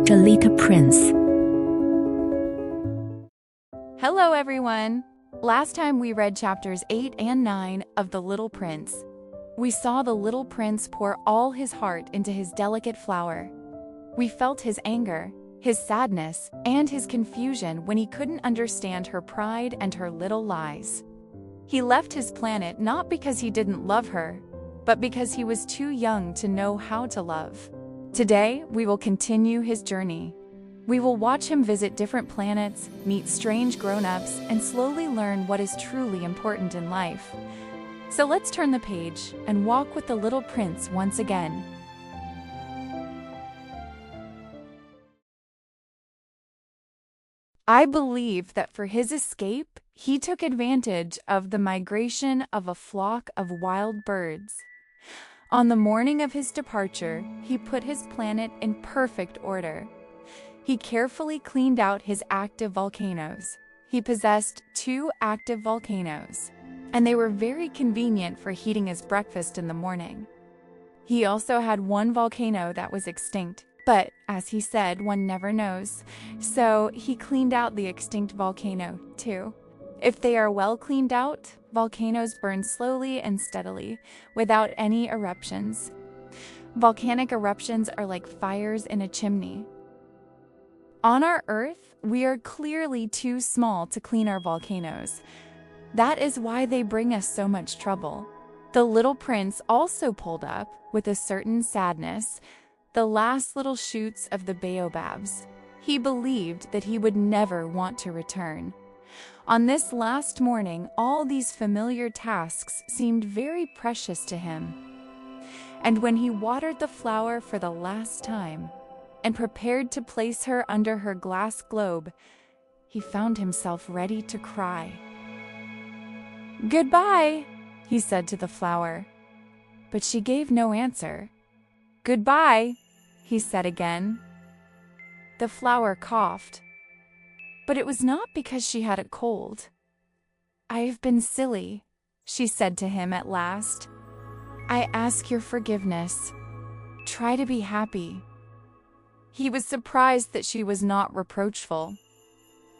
The Little Prince. Hello everyone! Last time we read chapters 8 and 9 of The Little Prince. We saw the little prince pour all his heart into his delicate flower. We felt his anger, his sadness, and his confusion when he couldn't understand her pride and her little lies. He left his planet not because he didn't love her, but because he was too young to know how to love. Today, we will continue his journey. We will watch him visit different planets, meet strange grown-ups, and slowly learn what is truly important in life. So let's turn the page and walk with the little prince once again. I believe that for his escape, he took advantage of the migration of a flock of wild birds. On the morning of his departure, he put his planet in perfect order. He carefully cleaned out his active volcanoes. He possessed 2 active volcanoes, and they were very convenient for heating his breakfast in the morning. He also had 1 volcano that was extinct, but as he said, one never knows, so he cleaned out the extinct volcano too. If they are well cleaned out, volcanoes burn slowly and steadily, without any eruptions. Volcanic eruptions are like fires in a chimney. On our Earth, we are clearly too small to clean our volcanoes. That is why they bring us so much trouble. The little prince also pulled up, with a certain sadness, the last little shoots of the baobabs. He believed that he would never want to return. On this last morning, all these familiar tasks seemed very precious to him. And when he watered the flower for the last time, and prepared to place her under her glass globe, he found himself ready to cry. "Goodbye," he said to the flower. But she gave no answer. "Goodbye," he said again. The flower coughed. But it was not because she had a cold. "I have been silly," she said to him at last. "I ask your forgiveness. Try to be happy." He was surprised that she was not reproachful.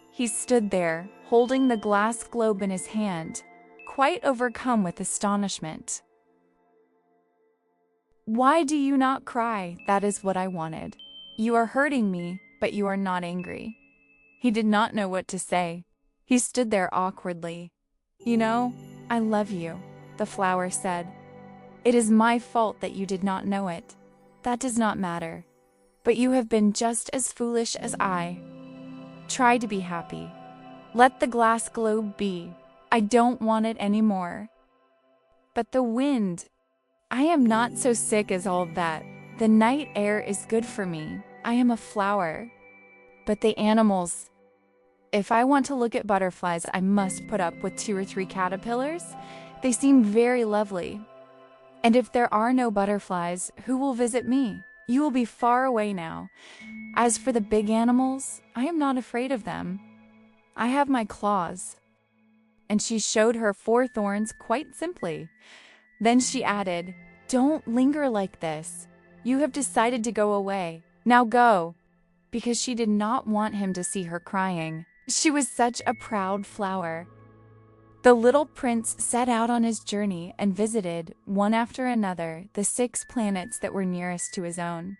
He stood there, holding the glass globe in his hand, quite overcome with astonishment. "Why do you not cry? That is what I wanted. You are hurting me, but you are not angry." He did not know what to say. He stood there awkwardly. "You know, I love you," the flower said. "It is my fault that you did not know it. That does not matter. But you have been just as foolish as I. Try to be happy. Let the glass globe be. I don't want it anymore." "But the wind, I am not so sick as all that. The night air is good for me. I am a flower. But the animals, if I want to look at butterflies, I must put up with 2 or 3 caterpillars. They seem very lovely. And if there are no butterflies, who will visit me? You will be far away now. As for the big animals, I am not afraid of them. I have my claws." And she showed her 4 thorns quite simply. Then she added, "Don't linger like this. You have decided to go away. Now go," because she did not want him to see her crying. She was such a proud flower. The little prince set out on his journey and visited, one after another, the 6 planets that were nearest to his own.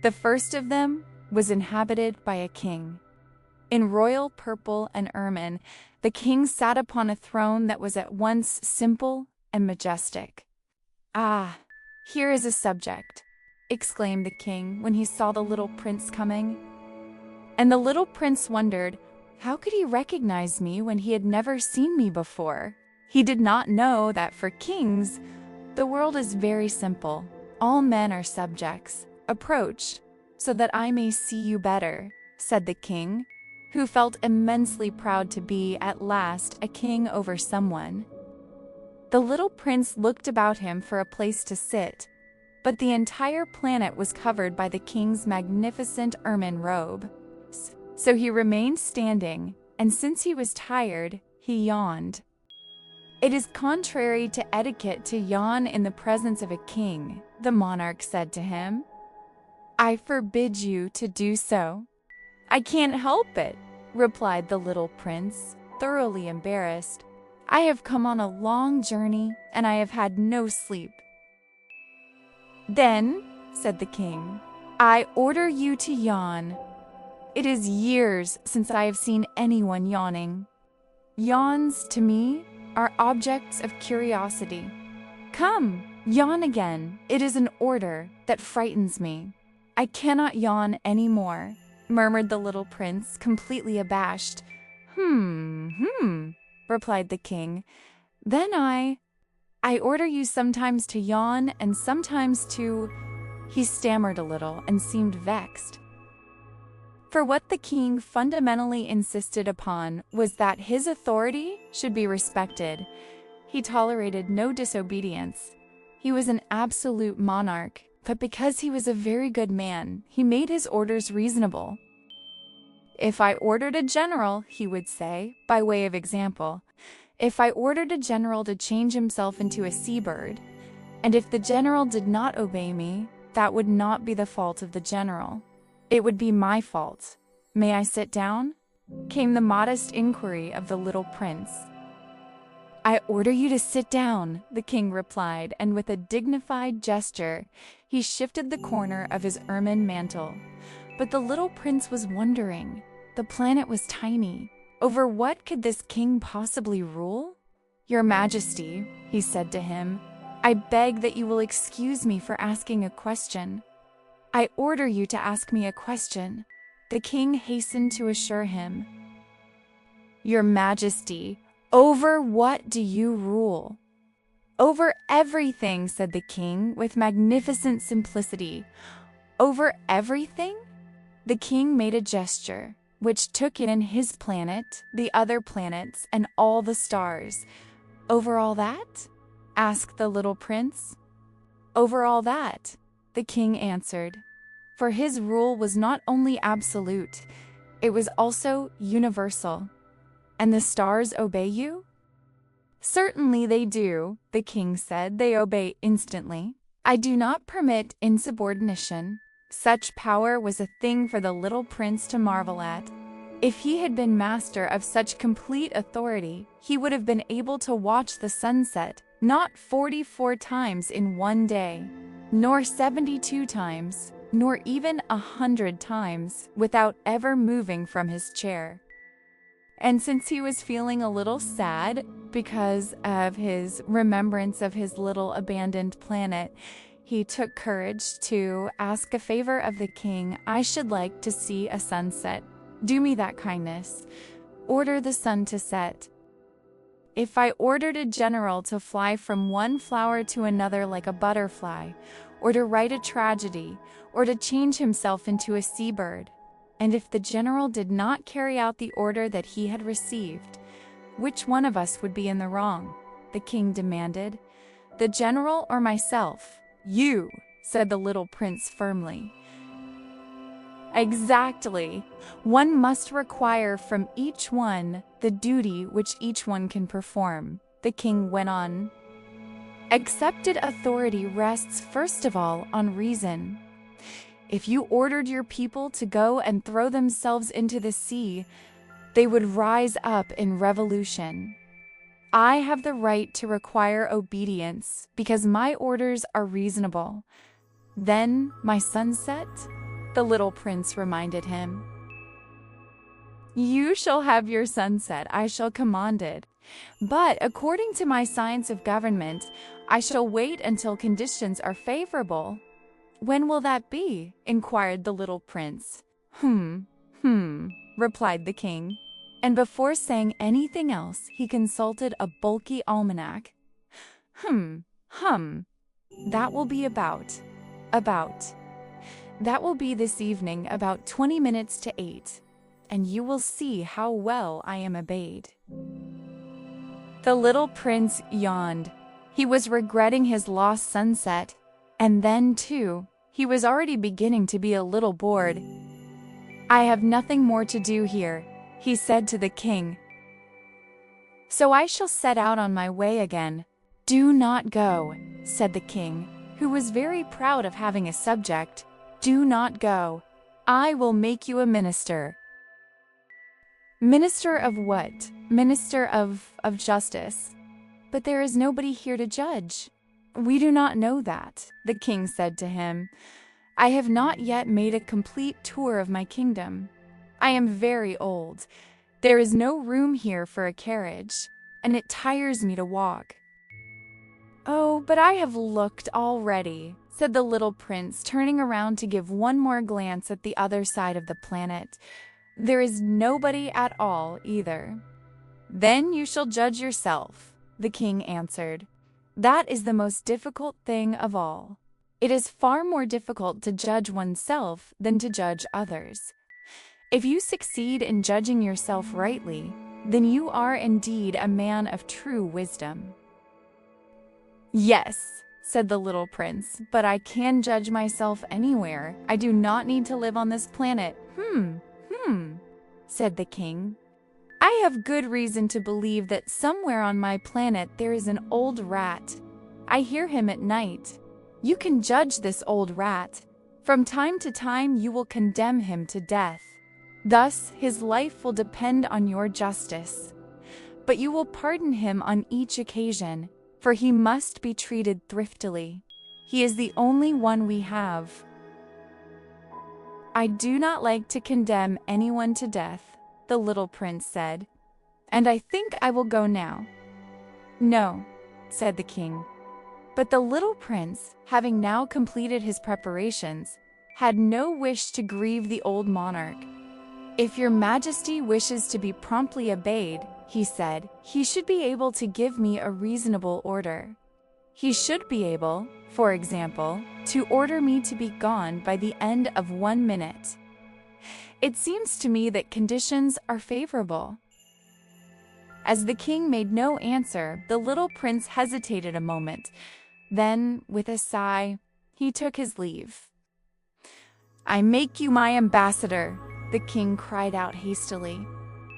The first of them was inhabited by a king. In royal purple and ermine, the king sat upon a throne that was at once simple and majestic. "Ah, here is a subject," exclaimed the king when he saw the little prince coming. And the little prince wondered, how could he recognize me when he had never seen me before? He did not know that for kings, the world is very simple. All men are subjects. "Approach, so that I may see you better," said the king, who felt immensely proud to be, at last, a king over someone. The little prince looked about him for a place to sit, but the entire planet was covered by the king's magnificent ermine robe. So he remained standing, and since he was tired, he yawned. "It is contrary to etiquette to yawn in the presence of a king," the monarch said to him. I forbid you to do so." "I can't help it," replied the little prince, thoroughly embarrassed. "I have come on a long journey, and I have had no sleep." "Then," said the king, "I order you to yawn. It is years since I have seen anyone yawning. Yawns, to me, are objects of curiosity. Come, yawn again. It is an order that frightens me." "I cannot yawn any more," murmured the little prince, completely abashed. Replied the king. "Then I order you sometimes to yawn and sometimes to—" He stammered a little and seemed vexed. For what the king fundamentally insisted upon was that his authority should be respected. He tolerated no disobedience. He was an absolute monarch, but because he was a very good man, he made his orders reasonable. "If I ordered a general," he would say, by way of example, "if I ordered a general to change himself into a seabird, and if the general did not obey me, that would not be the fault of the general. It would be my fault. May I sit down?" came the modest inquiry of the little prince. "I order you to sit down," the king replied, and with a dignified gesture, he shifted the corner of his ermine mantle. But the little prince was wondering. The planet was tiny. Over what could this king possibly rule? "Your Majesty," he said to him, "I beg that you will excuse me for asking a question." "I order you to ask me a question," the king hastened to assure him. "Your Majesty, over what do you rule?" "Over everything," said the king with magnificent simplicity. "Over everything?" The king made a gesture, which took in his planet, the other planets, and all the stars. "Over all that?" asked the little prince. "Over all that," the king answered. For his rule was not only absolute, it was also universal. "And the stars obey you?" "Certainly they do," the king said. "They obey instantly. I do not permit insubordination." Such power was a thing for the little prince to marvel at. If he had been master of such complete authority, he would have been able to watch the sunset not 44 times in one day, nor 72 times, nor even 100 times, without ever moving from his chair. And since he was feeling a little sad because of his remembrance of his little abandoned planet, he took courage to ask a favor of the king. "I should like to see a sunset. Do me that kindness. Order the sun to set." "If I ordered a general to fly from one flower to another like a butterfly, or to write a tragedy, or to change himself into a seabird, and if the general did not carry out the order that he had received, which one of us would be in the wrong?" the king demanded. "The general or myself?" "You," said the little prince firmly. "Exactly. One must require from each one the duty which each one can perform," the king went on. "Accepted authority rests first of all on reason. If you ordered your people to go and throw themselves into the sea, they would rise up in revolution. I have the right to require obedience because my orders are reasonable. Then my sunset?" the little prince reminded him. "You shall have your sunset, I shall command it. But according to my science of government, I shall wait until conditions are favorable." "When will that be?" inquired the little prince. Replied the king. And before saying anything else, he consulted a bulky almanac. That will be about. That will be this evening about 20 minutes to 8, and you will see how well I am obeyed." The little prince yawned. He was regretting his lost sunset, and then, too, he was already beginning to be a little bored. "I have nothing more to do here," he said to the king. "So I shall set out on my way again." "Do not go," said the king, who was very proud of having a subject. Do not go. I will make you a minister. Minister of what? Minister of justice. But there is nobody here to judge. We do not know that, the king said to him. I have not yet made a complete tour of my kingdom. I am very old. There is no room here for a carriage, and it tires me to walk. Oh, but I have looked already, said the little prince, turning around to give one more glance at the other side of the planet. There is nobody at all either. Then you shall judge yourself, the king answered. That is the most difficult thing of all. It is far more difficult to judge oneself than to judge others. If you succeed in judging yourself rightly, then you are indeed a man of true wisdom. Yes, said the little prince, but I can judge myself anywhere. I do not need to live on this planet. Said the king. I have good reason to believe that somewhere on my planet there is an old rat. I hear him at night. You can judge this old rat. From time to time you will condemn him to death. Thus his life will depend on your justice. But you will pardon him on each occasion, for he must be treated thriftily. He is the only one we have. I do not like to condemn anyone to death, the little prince said, and I think I will go now. No, said the king. But the little prince, having now completed his preparations, had no wish to grieve the old monarch. If your majesty wishes to be promptly obeyed, he said, he should be able to give me a reasonable order. He should be able, for example, to order me to be gone by the end of 1 minute. It seems to me that conditions are favorable. As the king made no answer, the little prince hesitated a moment. Then, with a sigh, he took his leave. I make you my ambassador, the king cried out hastily.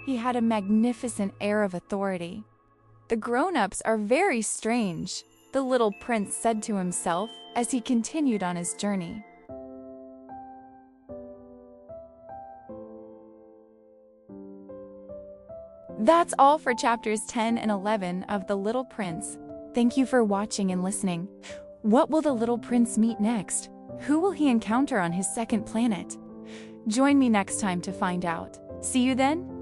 He had a magnificent air of authority. The grown-ups are very strange, the little prince said to himself as he continued on his journey. That's all for chapters 10 and 11 of The Little Prince. Thank you for watching and listening. What will the little prince meet next? Who will he encounter on his second planet? Join me next time to find out. See you then.